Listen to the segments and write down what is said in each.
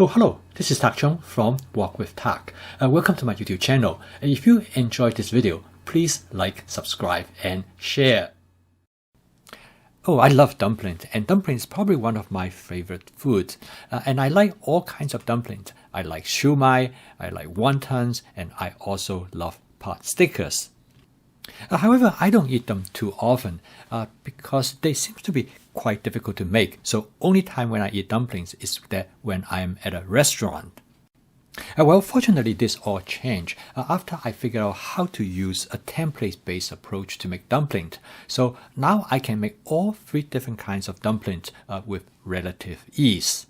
Oh, hello, this is Tak Chung from Walk with Tak. Welcome to my YouTube channel. If you enjoyed this video, please like, subscribe, and share. Oh, I love dumplings, and dumplings is probably one of my favorite foods. And I like all kinds of dumplings. I like shumai, I like wontons, and I also love pot stickers. However, I don't eat them too often because they seem to be quite difficult to make. So only time when I eat dumplings is that when I'm at a restaurant. Well, fortunately, this all changed after I figured out how to use a template-based approach to make dumplings. So now I can make all 3 different kinds of dumplings with relative ease.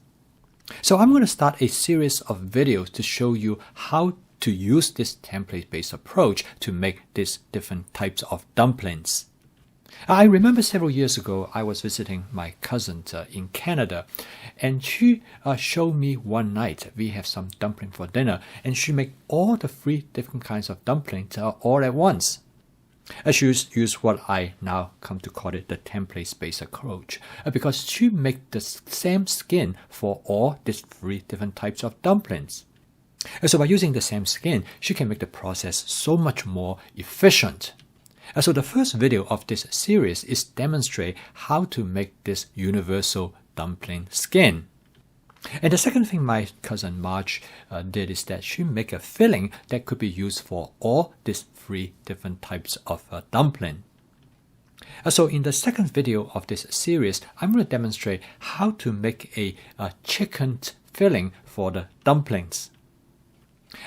So I'm going to start a series of videos to show you how to use this template-based approach to make these different types of dumplings. I remember several years ago I was visiting my cousin in Canada, and she showed me one night we have some dumpling for dinner, and she made all the 3 different kinds of dumplings all at once. She used what I now come to call it the template-based approach because she made the same skin for all these 3 different types of dumplings. So by using the same skin, she can make the process so much more efficient. So the first video of this series is demonstrate how to make this universal dumpling skin. And the second thing my cousin Marge did is that she made a filling that could be used for all these 3 different types of dumpling. So in the second video of this series, I'm going to demonstrate how to make a chicken filling for the dumplings.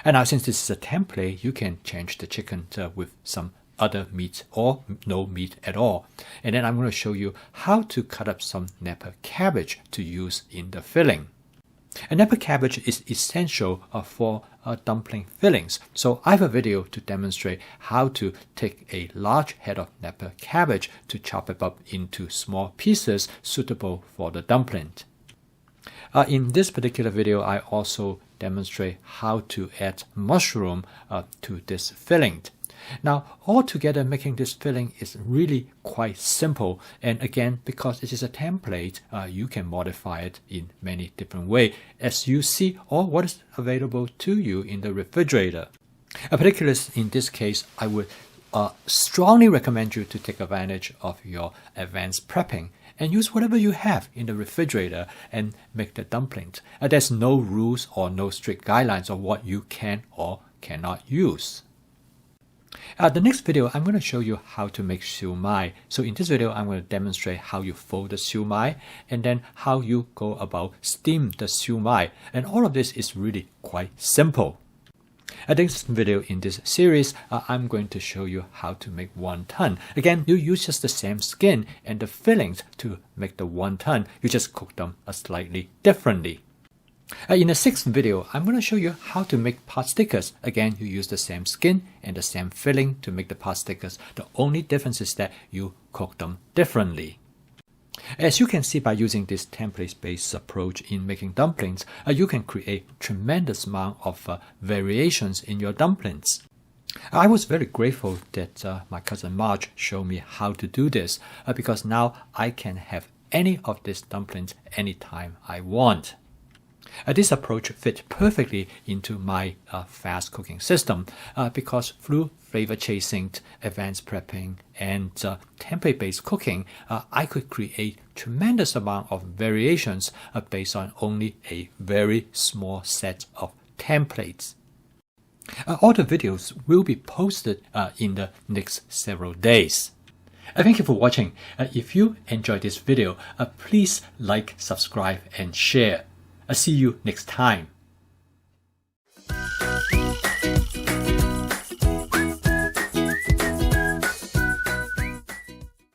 And now since this is a template, you can change the chicken with some other meat or no meat at all. And then I'm going to show you how to cut up some Napa cabbage to use in the filling. And Napa cabbage is essential for dumpling fillings. So I have a video to demonstrate how to take a large head of Napa cabbage to chop it up into small pieces suitable for the dumpling. In this particular video, I also demonstrate how to add mushroom to this filling. Now, altogether, making this filling is really quite simple. And again, because it is a template, you can modify it in many different ways as you see or what is available to you in the refrigerator. Particularly in this case, I would strongly recommend you to take advantage of your advanced prepping and use whatever you have in the refrigerator and make the dumplings. There's no rules or no strict guidelines of what you can or cannot use. The next video, I'm going to show you how to make shumai. So in this video, I'm going to demonstrate how you fold the shumai and then how you go about steam the shumai. And all of this is really quite simple. At this video in this series, I'm going to show you how to make wonton. Again, you use just the same skin and the fillings to make the wonton. You just cook them slightly differently. In the 6th video, I'm going to show you how to make pot stickers. Again, you use the same skin and the same filling to make the pot stickers. The only difference is that you cook them differently. As you can see by using this template-based approach in making dumplings, you can create tremendous amount of variations in your dumplings. I was very grateful that my cousin Marge showed me how to do this because now I can have any of these dumplings anytime I want. This approach fits perfectly into my fast cooking system because through flavor chasing, advanced prepping, and template-based cooking, I could create tremendous amount of variations based on only a very small set of templates. All the videos will be posted in the next several days. Thank you for watching. If you enjoyed this video, please like, subscribe, and share. I'll see you next time.